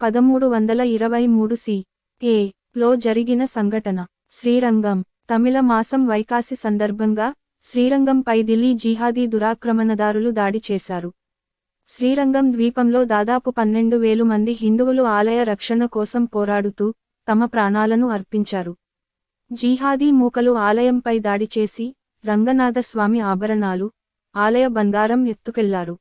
1323 C. ఏ. లో జరిగిన సంఘటన. శ్రీరంగం. తమిళ మాసం వైకాసి సందర్భంగా శ్రీరంగంపై ఢిల్లీ జిహాదీ దురాక్రమణదారులు దాడి చేశారు. శ్రీరంగం ద్వీపంలో దాదాపు 12,000 మంది హిందువులు ఆలయ రక్షణ కోసం పోరాడుతూ తమ ప్రాణాలను అర్పించారు. జిహాదీ మూకలు ఆలయంపై దాడి చేసి రంగనాథస్వామి ఆభరణాలు, ఆలయ బంగారం ఎత్తుకెళ్లారు.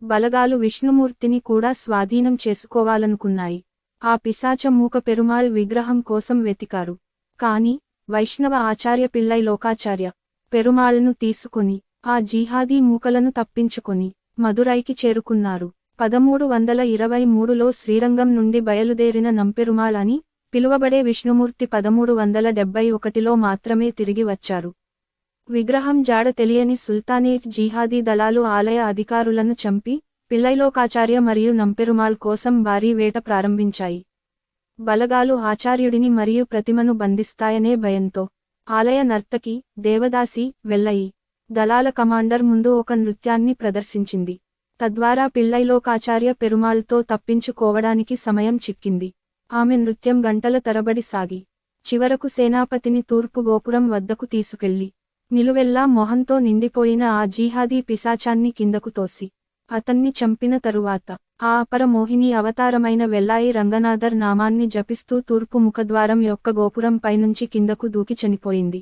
బలగాలు విష్ణుమూర్తిని కూడా స్వాధీనం చేసుకోవాలనుకున్నాయి. ఆ పిశాచ మూక పెరుమాళ్ విగ్రహం కోసం వెతికారు. కాని వైష్ణవ ఆచార్య పిళ్ళై లోకాచార్య పెరుమాళ్ను తీసుకొని ఆ జిహాదీ మూకలను తప్పించుకొని మదురైకి చేరుకున్నారు. 1323లో శ్రీరంగం నుండి బయలుదేరిన నంపెరుమాళ్ అని పిలువబడే విష్ణుమూర్తి 1371లో మాత్రమే తిరిగి వచ్చారు. విగ్రహం జాడ తెలియని సుల్తానేట్ జిహాదీ దళాలు ఆలయ అధికారులను చంపి పిళ్ళైలోకాచార్య మరియు నంపెరుమాళ్ కోసం భారీ వేట ప్రారంభించాయి. బలగాలు ఆచార్యుడిని మరియు ప్రతిమను బంధిస్తాయనే భయంతో ఆలయ నర్తకి దేవదాసి వెల్లయి దళాల కమాండర్ ముందు ఒక నృత్యాన్ని ప్రదర్శించింది. తద్వారా పిళ్ళైలోకాచార్య పెరుమాళ్తో తప్పించుకోవడానికి సమయం చిక్కింది. ఆమె నృత్యం గంటల తరబడి సాగి చివరకు సేనాపతిని తూర్పు గోపురం వద్దకు తీసుకెళ్లి నిలువెల్లా మొహంతో నిండిపోయిన ఆ జిహాదీ పిశాచాన్ని కిందకు తోసి అతన్ని చంపిన తరువాత ఆ అపర మోహిని అవతారమైన వెల్లాయి రంగనాథర్ నామాన్ని జపిస్తూ తూర్పు ముఖద్వారం యొక్క గోపురం పైనుంచి కిందకు దూకి చనిపోయింది.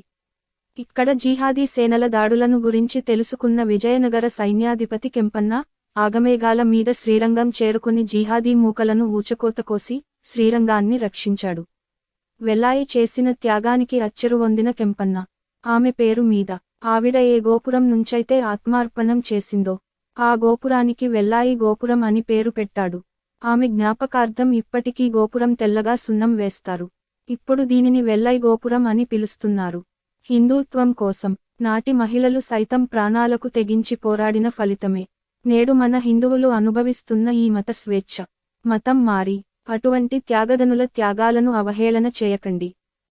ఇక్కడ జిహాదీ సేనల దాడులను గురించి తెలుసుకున్న విజయనగర సైన్యాధిపతి కెంపన్న ఆగమేఘాల మీద శ్రీరంగం చేరుకుని జిహాదీ మూకలను ఊచకోత కోసి శ్రీరంగాన్ని రక్షించాడు. వెల్లాయి చేసిన త్యాగానికి అచ్చెరువొందిన కెంపన్న ఆమె పేరు మీద ఆవిడ ఏ గోపురం నుంచైతే ఆత్మార్పణం చేసిందో ఆ గోపురానికి వెల్లాయి గోపురం అని పేరు పెట్టాడు. ఆమె జ్ఞాపకార్థం ఇప్పటికీ గోపురం తెల్లగా సున్నం వేస్తారు. ఇప్పుడు దీనిని వెల్లై గోపురం అని పిలుస్తున్నారు. హిందూత్వం కోసం నాటి మహిళలు సైతం ప్రాణాలకు తెగించి పోరాడిన ఫలితమే నేడు మన హిందువులు అనుభవిస్తున్న ఈ మత స్వేచ్ఛ. మతం మారి అటువంటి త్యాగదనుల త్యాగాలను అవహేళన చేయకండి.